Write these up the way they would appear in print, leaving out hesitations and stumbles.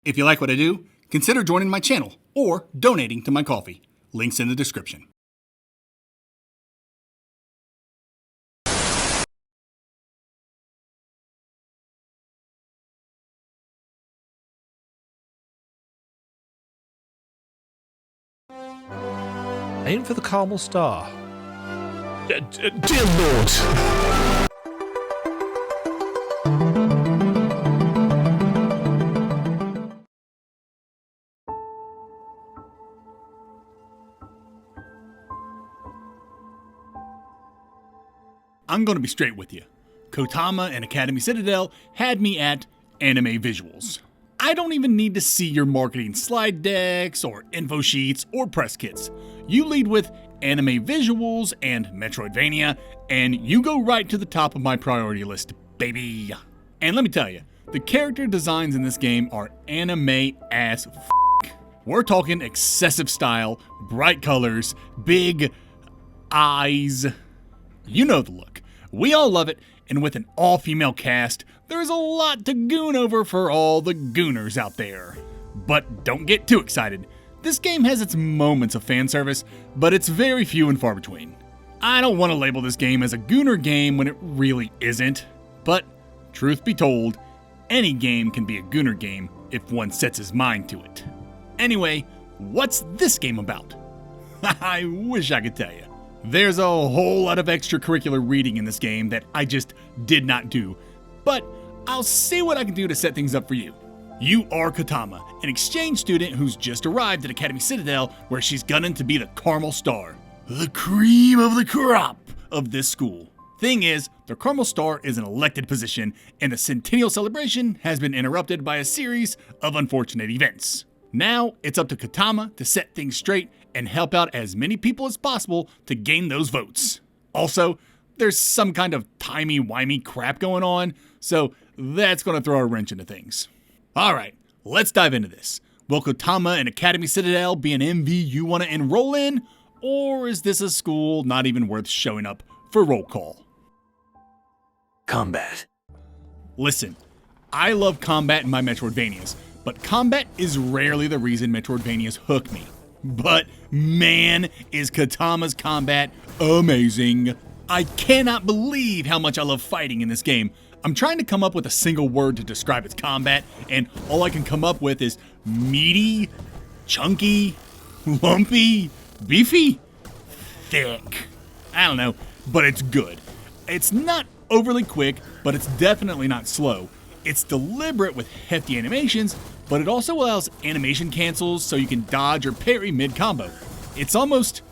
If you like what I do, consider joining my channel or donating to my coffee. Links in the description. Aim for the caramel star. Dear Lord! I'm going to be straight with you. Kotama and Academy Citadel had me at anime visuals. I don't even need to see your marketing slide decks or info sheets or press kits. You lead with anime visuals and Metroidvania, and you go right to the top of my priority list, baby. And let me tell you, the character designs in this game are anime as f***. We're talking excessive style, bright colors, big eyes. You know the look. We all love it, and with an all-female cast, there's a lot to goon over for all the gooners out there. But don't get too excited. This game has its moments of fan service, but it's very few and far between. I don't want to label this game as a gooner game when it really isn't, but truth be told, any game can be a gooner game if one sets his mind to it. Anyway, what's this game about? I wish I could tell you. There's a whole lot of extracurricular reading in this game that I just did not do, but I'll see what I can do to set things up for you. You are Kotama, an exchange student who's just arrived at Academy Citadel where she's gunning to be the caramel star, the cream of the crop of this school. Thing is, the caramel star is an elected position, and the centennial celebration has been interrupted by a series of unfortunate events. Now, it's up to Kotama to set things straight and help out as many people as possible to gain those votes. Also, there's some kind of timey-wimey crap going on, so that's going to throw a wrench into things. Alright, let's dive into this. Will Kotama and Academy Citadel be an MV you want to enroll in, or is this a school not even worth showing up for roll call? Combat. Listen, I love combat in my Metroidvanias, but combat is rarely the reason Metroidvanias hook me. But man, is Kotama's combat amazing. I cannot believe how much I love fighting in this game. I'm trying to come up with a single word to describe its combat, and all I can come up with is meaty, chunky, lumpy, beefy, thick. I don't know, but it's good. It's not overly quick, but it's definitely not slow. It's deliberate with hefty animations, but it also allows animation cancels so you can dodge or parry mid-combo. It's almost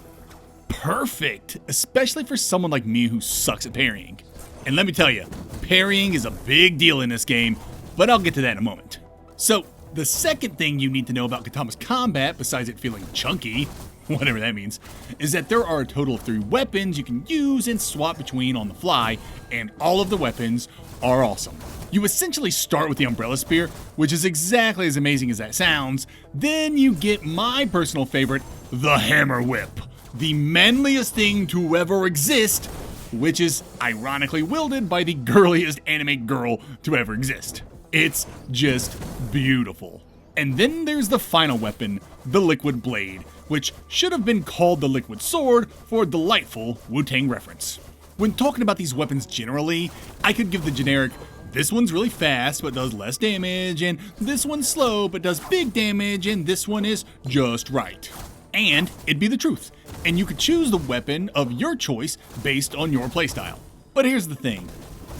perfect, especially for someone like me who sucks at parrying. And let me tell you, parrying is a big deal in this game, but I'll get to that in a moment. So, the second thing you need to know about Kotama's combat, besides it feeling chunky, whatever that means, is that there are a total of 3 weapons you can use and swap between on the fly, and all of the weapons are awesome. You essentially start with the Umbrella Spear, which is exactly as amazing as that sounds. Then you get my personal favorite, the Hammer Whip, the manliest thing to ever exist, which is ironically wielded by the girliest anime girl to ever exist. It's just beautiful. And then there's the final weapon, the Liquid Blade, which should have been called the Liquid Sword for a delightful Wu-Tang reference. When talking about these weapons generally, I could give the generic, this one's really fast but does less damage, and this one's slow but does big damage, and this one is just right. And it'd be the truth, and you could choose the weapon of your choice based on your playstyle. But here's the thing,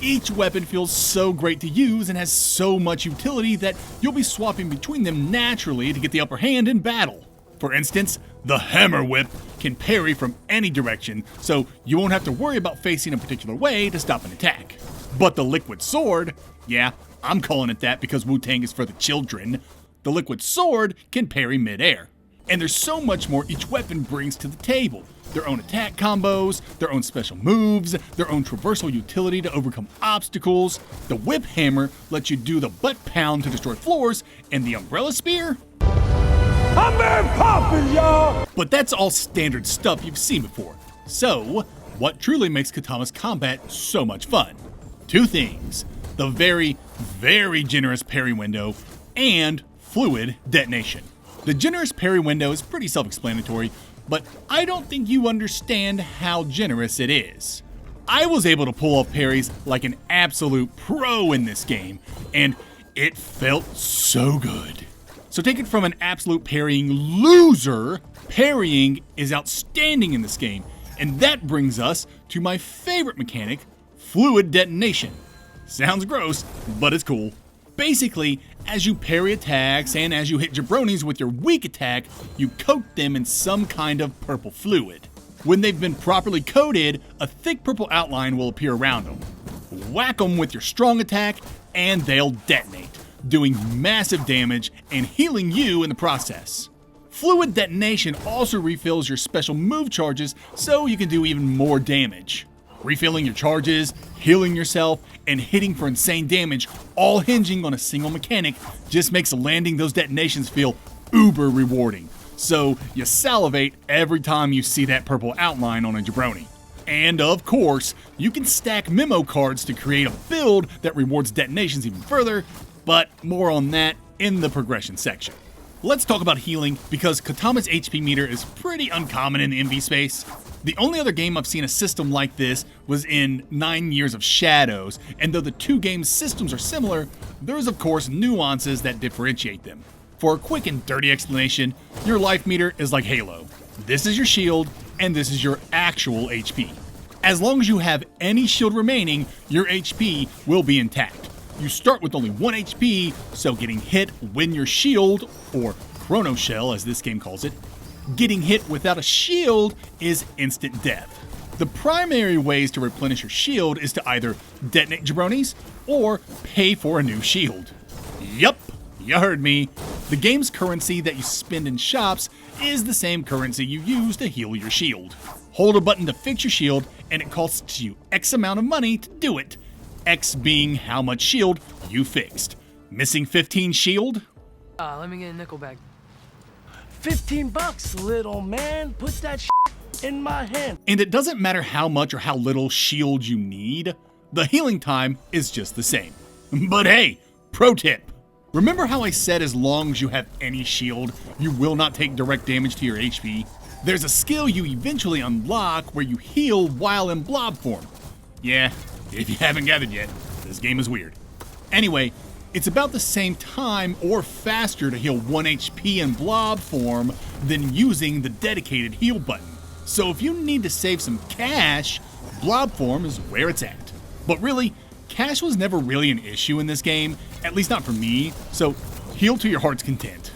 each weapon feels so great to use and has so much utility that you'll be swapping between them naturally to get the upper hand in battle. For instance, the Hammer Whip can parry from any direction, so you won't have to worry about facing a particular way to stop an attack. But the Liquid Sword, yeah, I'm calling it that because Wu-Tang is for the children, the Liquid Sword can parry mid-air. And there's so much more each weapon brings to the table. Their own attack combos, their own special moves, their own traversal utility to overcome obstacles. The Whip Hammer lets you do the butt pound to destroy floors, and the Umbrella Spear? I'm very poppin', y'all! But that's all standard stuff you've seen before. So, what truly makes Kotama's combat so much fun? 2 things. The very, very generous parry window, and fluid detonation. The generous parry window is pretty self-explanatory, but I don't think you understand how generous it is. I was able to pull off parries like an absolute pro in this game, and it felt so good. So take it from an absolute parrying loser, parrying is outstanding in this game, and that brings us to my favorite mechanic, fluid detonation. Sounds gross, but it's cool. Basically, as you parry attacks and as you hit jabronis with your weak attack, you coat them in some kind of purple fluid. When they've been properly coated, a thick purple outline will appear around them. Whack them with your strong attack, and they'll detonate, doing massive damage and healing you in the process. Fluid detonation also refills your special move charges so you can do even more damage. Refilling your charges, healing yourself, and hitting for insane damage, all hinging on a single mechanic, just makes landing those detonations feel uber rewarding. So you salivate every time you see that purple outline on a jabroni. And of course, you can stack memo cards to create a build that rewards detonations even further, but more on that in the progression section. Let's talk about healing, because Kotama's HP meter is pretty uncommon in the MV space. The only other game I've seen a system like this was in 9 Years of Shadows, and though the two games' systems are similar, there's of course nuances that differentiate them. For a quick and dirty explanation, your life meter is like Halo. This is your shield, and this is your actual HP. As long as you have any shield remaining, your HP will be intact. You start with only 1 HP, so getting hit when your shield, or Chrono Shell as this game calls it, getting hit without a shield is instant death. The primary ways to replenish your shield is to either detonate jabronis or pay for a new shield. Yup, you heard me. The game's currency that you spend in shops is the same currency you use to heal your shield. Hold a button to fix your shield, and it costs you X amount of money to do it. X being how much shield you fixed. Missing 15 shield? Let me get a nickel bag. $15, little man. Put that in my hand. And it doesn't matter how much or how little shield you need, the healing time is just the same. But hey, pro tip. Remember how I said as long as you have any shield, you will not take direct damage to your HP? There's a skill you eventually unlock where you heal while in blob form. Yeah, if you haven't gathered yet, this game is weird. Anyway, it's about the same time or faster to heal 1 HP in blob form than using the dedicated heal button. So if you need to save some cash, blob form is where it's at. But really, cash was never really an issue in this game, at least not for me, so heal to your heart's content.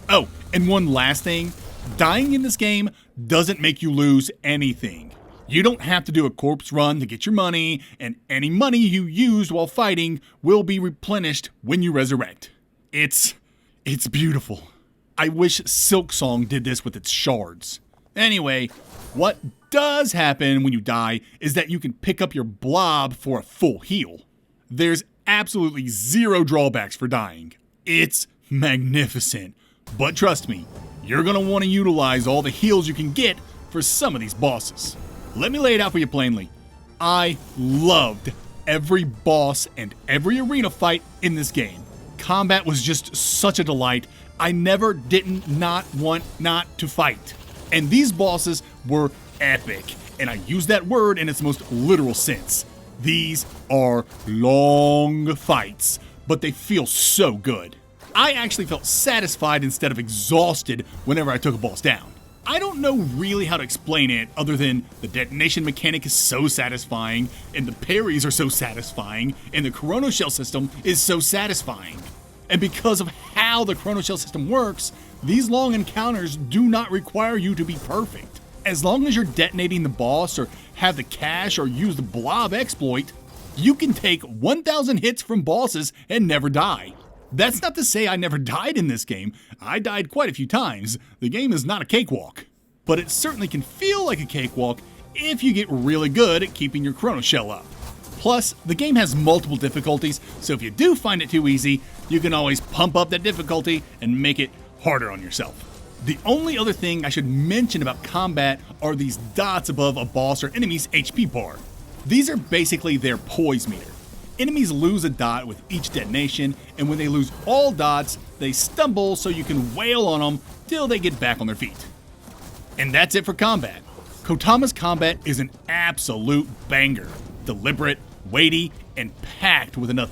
Oh, and one last thing, dying in this game doesn't make you lose anything. You don't have to do a corpse run to get your money, and any money you used while fighting will be replenished when you resurrect. It's beautiful. I wish Silksong did this with its shards. Anyway, what does happen when you die is that you can pick up your blob for a full heal. There's absolutely zero drawbacks for dying. It's magnificent. But trust me, you're gonna want to utilize all the heals you can get for some of these bosses. Let me lay it out for you plainly. I loved every boss and every arena fight in this game. Combat was just such a delight. I never didn't not want not to fight. And these bosses were epic, and I use that word in its most literal sense. These are long fights, but they feel so good. I actually felt satisfied instead of exhausted whenever I took a boss down. I don't know really how to explain it other than the detonation mechanic is so satisfying, and the parries are so satisfying, and the Chrono Shell system is so satisfying. And because of how the Chrono Shell system works, these long encounters do not require you to be perfect. As long as you're detonating the boss or have the cash or use the blob exploit, you can take 1,000 hits from bosses and never die. That's not to say I never died in this game. I died quite a few times. The game is not a cakewalk. But it certainly can feel like a cakewalk if you get really good at keeping your Chrono Shell up. Plus, the game has multiple difficulties, so if you do find it too easy, you can always pump up that difficulty and make it harder on yourself. The only other thing I should mention about combat are these dots above a boss or enemy's HP bar. These are basically their poise meter. Enemies lose a dot with each detonation, and when they lose all dots, they stumble so you can wail on them till they get back on their feet. And that's it for combat. Kotama's combat is an absolute banger. Deliberate, weighty, and packed with enough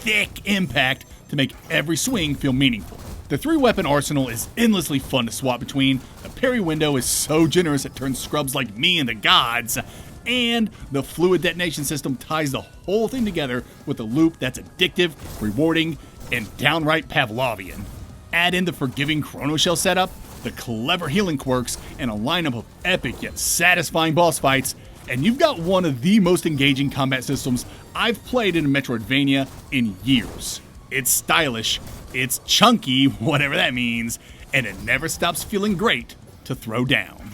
thick impact to make every swing feel meaningful. The 3-weapon arsenal is endlessly fun to swap between, the parry window is so generous it turns scrubs like me into gods, and the fluid detonation system ties the whole thing together with a loop that's addictive, rewarding, and downright Pavlovian. Add in the forgiving Chrono Shell setup, the clever healing quirks, and a lineup of epic yet satisfying boss fights, and you've got one of the most engaging combat systems I've played in a Metroidvania in years. It's stylish, it's chunky, whatever that means, and it never stops feeling great to throw down.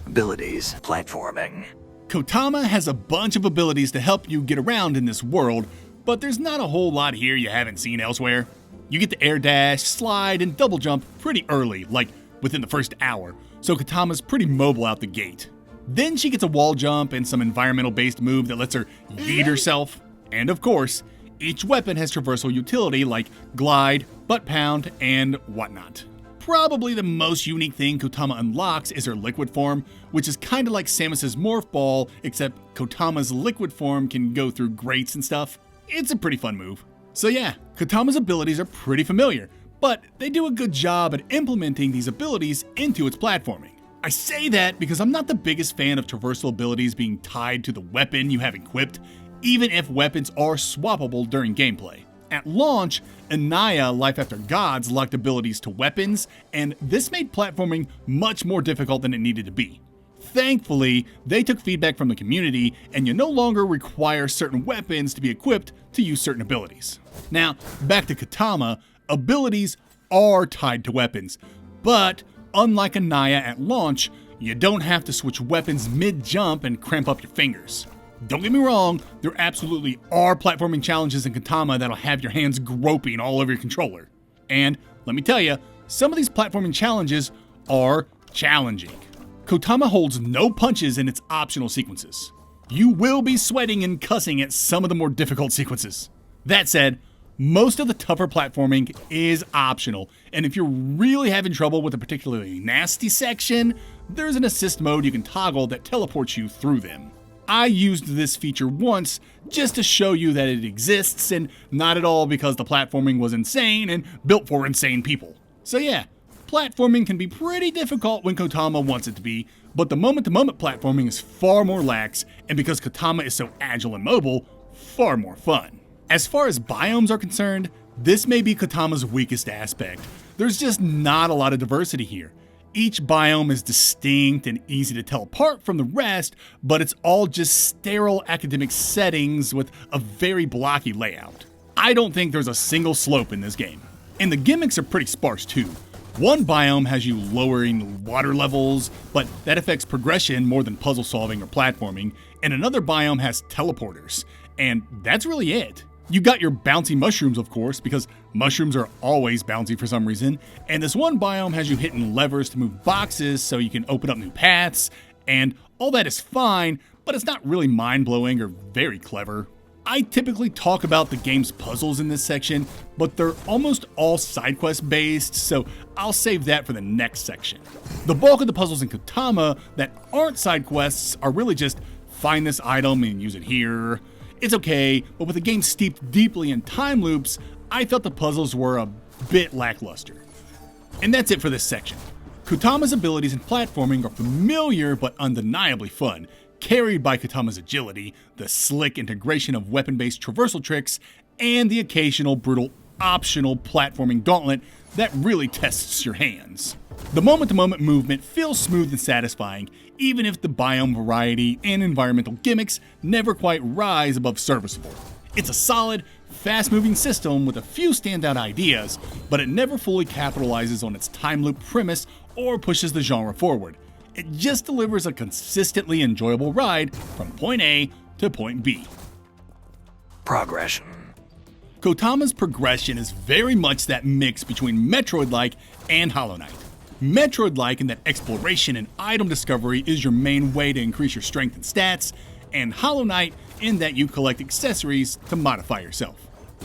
Abilities, platforming. Kotama has a bunch of abilities to help you get around in this world, but there's not a whole lot here you haven't seen elsewhere. You get to air dash, slide, and double jump pretty early, like within the first hour, so Kotama's pretty mobile out the gate. Then she gets a wall jump and some environmental-based move that lets her yeet herself. And of course, each weapon has traversal utility like glide, butt pound, and whatnot. Probably the most unique thing Kotama unlocks is her liquid form, which is kinda like Samus's morph ball, except Kotama's liquid form can go through grates and stuff. It's a pretty fun move. So yeah, Kotama's abilities are pretty familiar, but they do a good job at implementing these abilities into its platforming. I say that because I'm not the biggest fan of traversal abilities being tied to the weapon you have equipped, even if weapons are swappable during gameplay. At launch, Anaya Life After Gods locked abilities to weapons, and this made platforming much more difficult than it needed to be. Thankfully, they took feedback from the community, and you no longer require certain weapons to be equipped to use certain abilities. Now, back to Kotama, abilities are tied to weapons, but unlike Anaya at launch, you don't have to switch weapons mid-jump and cramp up your fingers. Don't get me wrong, there absolutely are platforming challenges in Kotama that'll have your hands groping all over your controller. And let me tell you, some of these platforming challenges are challenging. Kotama holds no punches in its optional sequences. You will be sweating and cussing at some of the more difficult sequences. That said, most of the tougher platforming is optional, and if you're really having trouble with a particularly nasty section, there's an assist mode you can toggle that teleports you through them. I used this feature once just to show you that it exists, and not at all because the platforming was insane and built for insane people. So yeah, platforming can be pretty difficult when Kotama wants it to be, but the moment-to-moment platforming is far more lax, and because Kotama is so agile and mobile, far more fun. As far as biomes are concerned, this may be Kotama's weakest aspect. There's just not a lot of diversity here. Each biome is distinct and easy to tell apart from the rest, but it's all just sterile academic settings with a very blocky layout. I don't think there's a single slope in this game. And the gimmicks are pretty sparse too. One biome has you lowering water levels, but that affects progression more than puzzle solving or platforming, and another biome has teleporters, and that's really it. You got your bouncy mushrooms, of course, because mushrooms are always bouncy for some reason, and this one biome has you hitting levers to move boxes so you can open up new paths, and all that is fine, but it's not really mind-blowing or very clever. I typically talk about the game's puzzles in this section, but they're almost all side quest based, so I'll save that for the next section. The bulk of the puzzles in Kotama that aren't side quests are really just find this item and use it here. It's okay, but with a game steeped deeply in time loops, I felt the puzzles were a bit lackluster. And that's it for this section. Kotama's abilities in platforming are familiar but undeniably fun, carried by Kotama's agility, the slick integration of weapon-based traversal tricks, and the occasional brutal optional platforming gauntlet that really tests your hands. The moment-to-moment movement feels smooth and satisfying, even if the biome variety and environmental gimmicks never quite rise above serviceable. It's a solid, fast-moving system with a few standout ideas, but it never fully capitalizes on its time loop premise or pushes the genre forward. It just delivers a consistently enjoyable ride from point A to point B. Progression. Kotama's progression is very much that mix between Metroid-like and Hollow Knight. Metroid-like in that exploration and item discovery is your main way to increase your strength and stats, and Hollow Knight in that you collect accessories to modify yourself.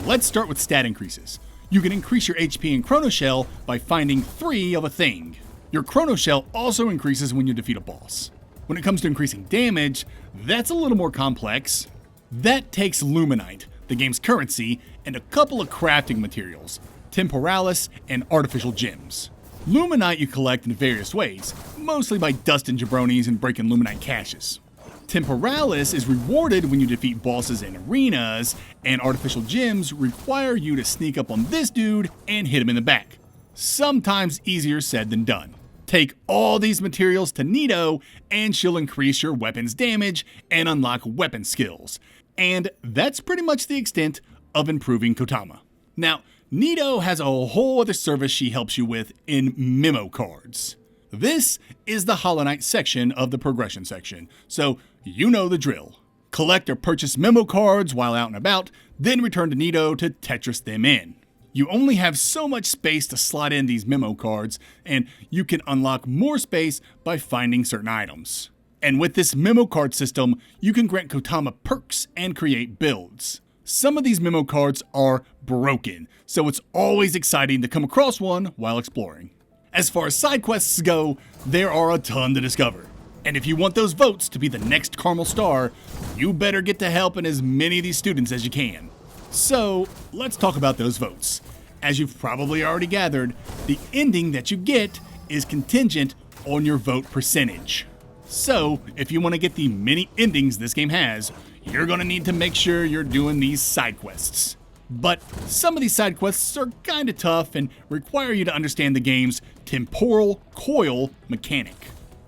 Let's start with stat increases. You can increase your HP and Chrono Shell by finding 3 of a thing. Your Chrono Shell also increases when you defeat a boss. When it comes to increasing damage, that's a little more complex. That takes Luminite, the game's currency, and a couple of crafting materials, Temporalis and artificial gems. Luminite you collect in various ways, mostly by dusting jabronis and breaking Luminite caches. Temporalis is rewarded when you defeat bosses in arenas, and artificial gems require you to sneak up on this dude and hit him in the back. Sometimes easier said than done. Take all these materials to Nito, and she'll increase your weapon's damage and unlock weapon skills. And that's pretty much the extent of improving Kotama. Now, Nito has a whole other service she helps you with in memo cards. This is the Hollow Knight section of the progression section, so you know the drill. Collect or purchase memo cards while out and about, then return to Nito to Tetris them in. You only have so much space to slot in these memo cards, and you can unlock more space by finding certain items. And with this memo card system, you can grant Kotama perks and create builds. Some of these memo cards are broken, so it's always exciting to come across one while exploring. As far as side quests go, there are a ton to discover. And if you want those votes to be the next Caramel Star, you better get to helping as many of these students as you can. So, let's talk about those votes. As you've probably already gathered, the ending that you get is contingent on your vote percentage. So, if you want to get the many endings this game has, you're going to need to make sure you're doing these side quests. But some of these side quests are kinda tough and require you to understand the game's temporal coil mechanic.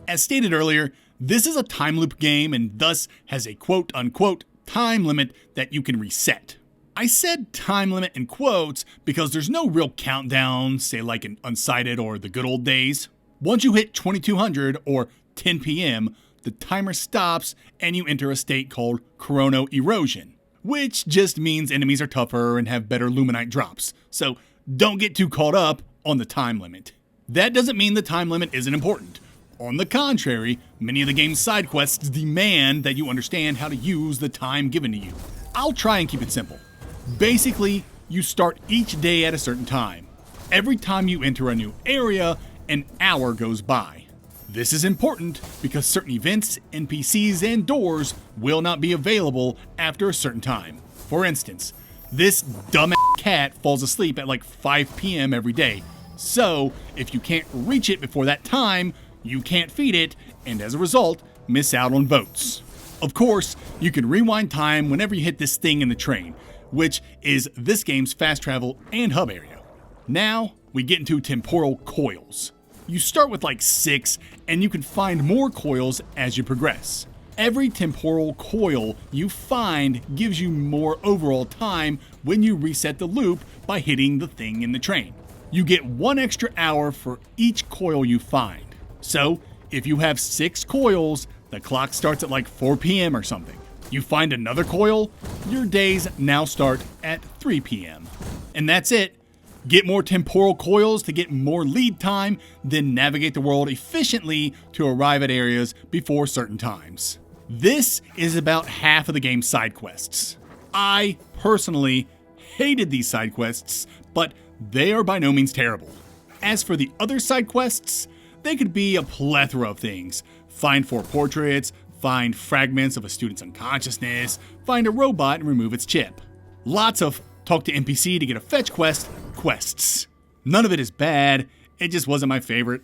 As stated earlier, this is a time loop game and thus has a quote-unquote time limit that you can reset. I said time limit in quotes because there's no real countdown, say like in Unsighted or the good old days. Once you hit 2200 or 10 p.m., the timer stops and you enter a state called chrono erosion, which just means enemies are tougher and have better Luminite drops, so don't get too caught up on the time limit. That doesn't mean the time limit isn't important. On the contrary, many of the game's side quests demand that you understand how to use the time given to you. I'll try and keep it simple. Basically, you start each day at a certain time. Every time you enter a new area, an hour goes by. This is important because certain events, NPCs, and doors will not be available after a certain time. For instance, this dumb cat falls asleep at like 5 p.m. every day. So, if you can't reach it before that time, you can't feed it, and as a result, miss out on votes. Of course, you can rewind time whenever you hit this thing in the train, which is this game's fast travel and hub area. Now, we get into temporal coils. You start with like 6, and you can find more coils as you progress. Every temporal coil you find gives you more overall time when you reset the loop by hitting the thing in the train. You get 1 extra hour for each coil you find. So, if you have 6 coils, the clock starts at like 4 p.m. or something. You find another coil, your days now start at 3 p.m. And that's it. Get more temporal coils to get more lead time, then navigate the world efficiently to arrive at areas before certain times. This is about half of the game's side quests. I personally hated these side quests, but they are by no means terrible. As for the other side quests, they could be a plethora of things. Find 4 portraits, find fragments of a student's unconsciousness, find a robot and remove its chip. Lots of talk to NPC to get a fetch quest quests. None of it is bad, it just wasn't my favorite.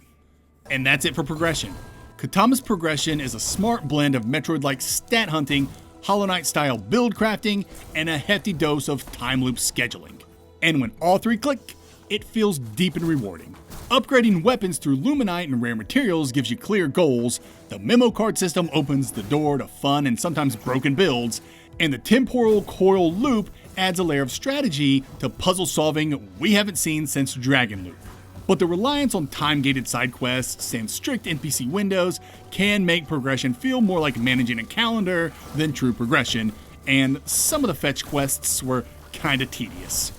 And that's it for progression. Kotama's progression is a smart blend of Metroid-like stat hunting, Hollow Knight style build crafting, and a hefty dose of time loop scheduling. And when all 3 click, it feels deep and rewarding. Upgrading weapons through Luminite and rare materials gives you clear goals, the memo card system opens the door to fun and sometimes broken builds, and the temporal coil loop adds a layer of strategy to puzzle solving we haven't seen since Dragon Loop. But the reliance on time-gated side quests and strict NPC windows can make progression feel more like managing a calendar than true progression, and some of the fetch quests were kinda tedious.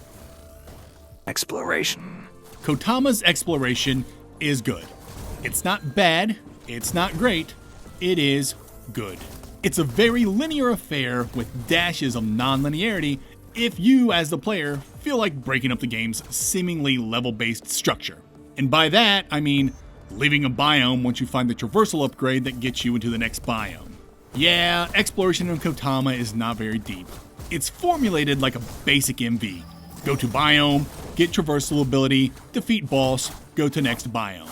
Exploration. Kotama's exploration is good. It's not bad, it's not great, it is good. It's a very linear affair with dashes of non-linearity if you, as the player, feel like breaking up the game's seemingly level-based structure. And by that, I mean leaving a biome once you find the traversal upgrade that gets you into the next biome. Yeah, exploration in Kotama is not very deep. It's formulated like a basic MV. Go to biome, get traversal ability, defeat boss, go to next biome.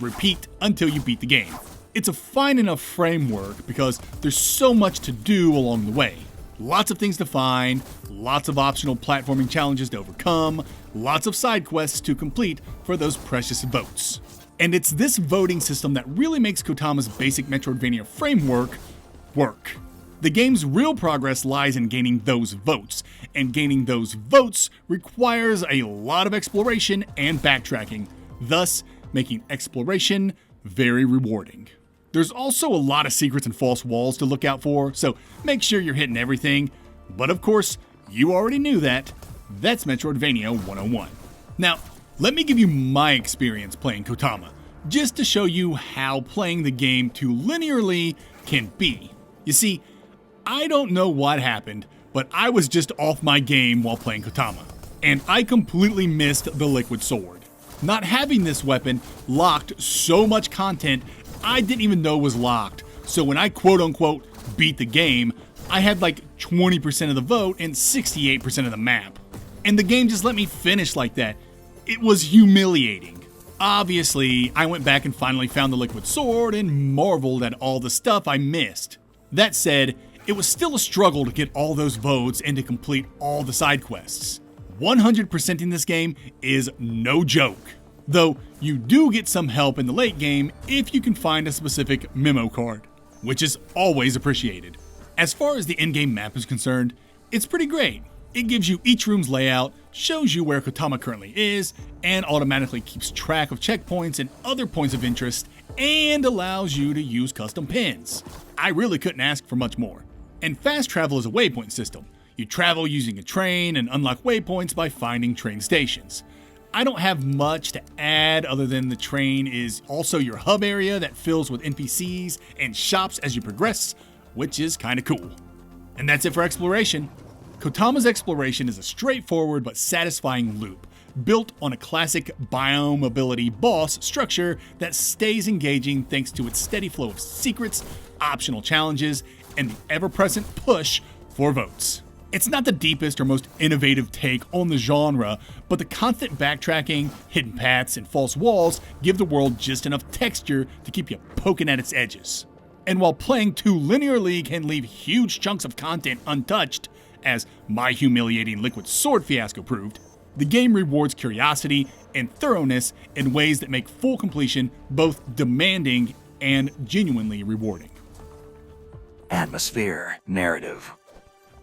Repeat until you beat the game. It's a fine enough framework because there's so much to do along the way. Lots of things to find, lots of optional platforming challenges to overcome, lots of side quests to complete for those precious votes. And it's this voting system that really makes Kotama's basic Metroidvania framework work. The game's real progress lies in gaining those votes, and gaining those votes requires a lot of exploration and backtracking, thus making exploration very rewarding. There's also a lot of secrets and false walls to look out for, so make sure you're hitting everything. But of course, you already knew that. That's Metroidvania 101. Now, let me give you my experience playing Kotama, just to show you how playing the game too linearly can be. You see, I don't know what happened, but I was just off my game while playing Kotama, and I completely missed the liquid sword. Not having this weapon locked so much content I didn't even know was locked, so when I quote-unquote beat the game, I had like 20% of the vote and 68% of the map. And the game just let me finish like that. It was humiliating. Obviously, I went back and finally found the liquid sword and marveled at all the stuff I missed. That said, it was still a struggle to get all those votes and to complete all the side quests. 100%ing this game is no joke. Though you do get some help in the late game if you can find a specific memo card, which is always appreciated. As far as the in-game map is concerned, it's pretty great. It gives you each room's layout, shows you where Kotama currently is, and automatically keeps track of checkpoints and other points of interest, and allows you to use custom pins. I really couldn't ask for much more. And fast travel is a waypoint system. You travel using a train and unlock waypoints by finding train stations. I don't have much to add other than the train is also your hub area that fills with NPCs and shops as you progress, which is kinda cool. And that's it for exploration. Kotama's exploration is a straightforward but satisfying loop, built on a classic biome ability boss structure that stays engaging thanks to its steady flow of secrets, optional challenges, and the ever-present push for votes. It's not the deepest or most innovative take on the genre, but the constant backtracking, hidden paths, and false walls give the world just enough texture to keep you poking at its edges. And while playing too linearly can leave huge chunks of content untouched, as my humiliating liquid sword fiasco proved, the game rewards curiosity and thoroughness in ways that make full completion both demanding and genuinely rewarding. Atmosphere. Narrative.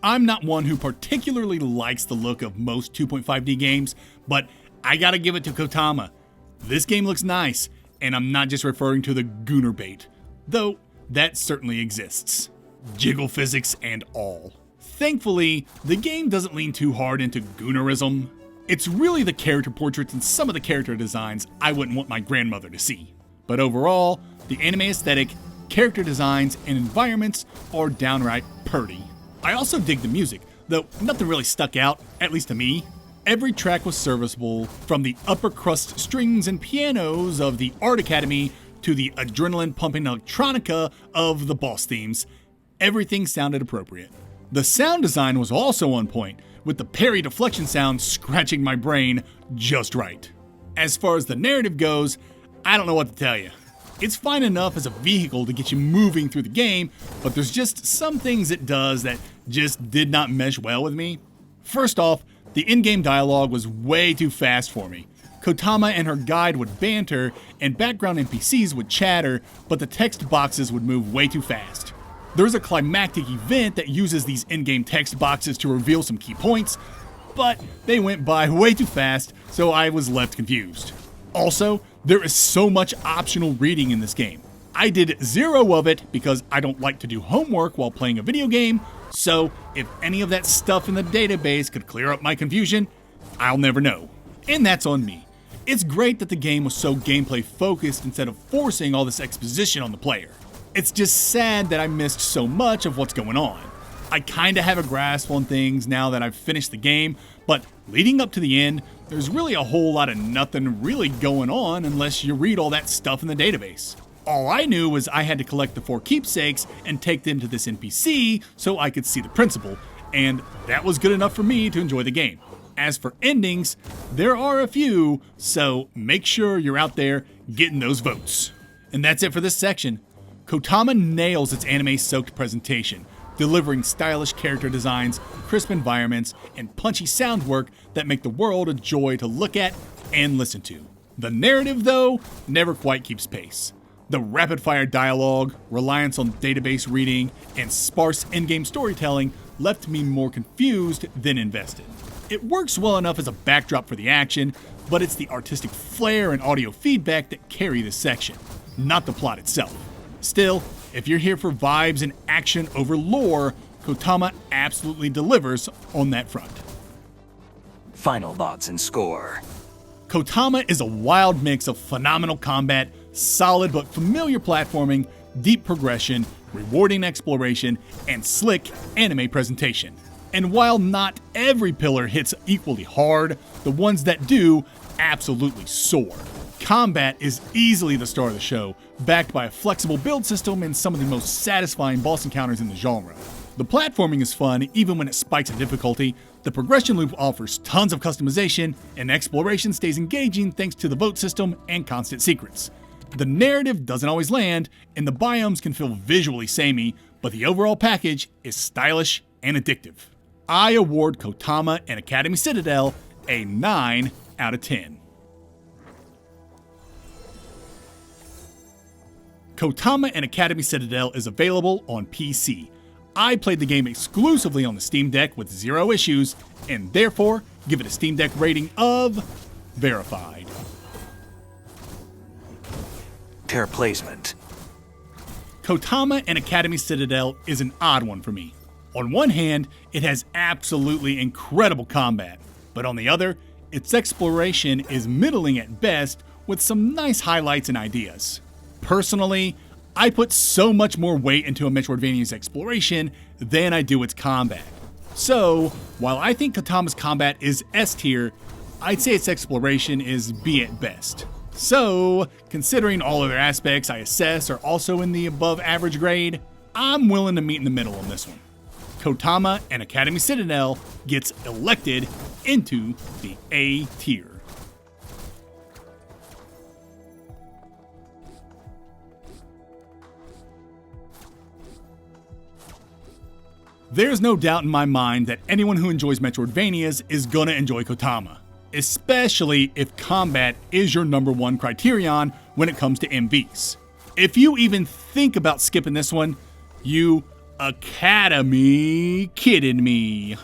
I'm not one who particularly likes the look of most 2.5D games, but I gotta give it to Kotama. This game looks nice, and I'm not just referring to the Gooner bait, though that certainly exists. Jiggle physics and all. Thankfully, the game doesn't lean too hard into Goonerism. It's really the character portraits and some of the character designs I wouldn't want my grandmother to see. But overall, the anime aesthetic, character designs, and environments are downright purty. I also dig the music, though nothing really stuck out, at least to me. Every track was serviceable, from the upper crust strings and pianos of the Art Academy to the adrenaline-pumping electronica of the boss themes. Everything sounded appropriate. The sound design was also on point, with the parry deflection sound scratching my brain just right. As far as the narrative goes, I don't know what to tell you. It's fine enough as a vehicle to get you moving through the game, but there's just some things it does that just did not mesh well with me. First off, the in-game dialogue was way too fast for me. Kotama and her guide would banter, and background NPCs would chatter, but the text boxes would move way too fast. There's a climactic event that uses these in-game text boxes to reveal some key points, but they went by way too fast, so I was left confused. Also, there is so much optional reading in this game. I did zero of it because I don't like to do homework while playing a video game, so if any of that stuff in the database could clear up my confusion, I'll never know. And that's on me. It's great that the game was so gameplay focused instead of forcing all this exposition on the player. It's just sad that I missed so much of what's going on. I kinda have a grasp on things now that I've finished the game, But leading up to the end, there's really a whole lot of nothing really going on unless you read all that stuff in the database. All I knew was I had to collect the 4 keepsakes and take them to this NPC so I could see the principal, and that was good enough for me to enjoy the game. As for endings, there are a few, so make sure you're out there getting those votes. And that's it for this section. Kotama nails its anime-soaked presentation, delivering stylish character designs, crisp environments, and punchy sound work that make the world a joy to look at and listen to. The narrative, though, never quite keeps pace. The rapid-fire dialogue, reliance on database reading, and sparse in-game storytelling left me more confused than invested. It works well enough as a backdrop for the action, but it's the artistic flair and audio feedback that carry this section, not the plot itself. Still, if you're here for vibes and action over lore, Kotama absolutely delivers on that front. Final thoughts and score. Kotama is a wild mix of phenomenal combat, solid but familiar platforming, deep progression, rewarding exploration, and slick anime presentation. And while not every pillar hits equally hard, the ones that do absolutely soar. Combat is easily the star of the show, backed by a flexible build system and some of the most satisfying boss encounters in the genre. The platforming is fun even when it spikes in difficulty, the progression loop offers tons of customization, and exploration stays engaging thanks to the vote system and constant secrets. The narrative doesn't always land, and the biomes can feel visually samey, but the overall package is stylish and addictive. I award Kotama and Academy Citadel a 9 out of 10. Kotama and Academy Citadel is available on PC. I played the game exclusively on the Steam Deck with 0 issues, and therefore give it a Steam Deck rating of verified. Pair placement. Kotama and Academy Citadel is an odd one for me. On one hand, it has absolutely incredible combat, but on the other, its exploration is middling at best with some nice highlights and ideas. Personally, I put so much more weight into a Metroidvania's exploration than I do its combat. So, while I think Kotama's combat is S tier, I'd say its exploration is B at best. So, considering all other aspects I assess are also in the above average grade, I'm willing to meet in the middle on this one. Kotama and Academy Citadel gets elected into the A tier. There's no doubt in my mind that anyone who enjoys Metroidvanias is gonna enjoy Kotama, especially if combat is your #1 criterion when it comes to MVs. If you even think about skipping this one, you Academy kidding me.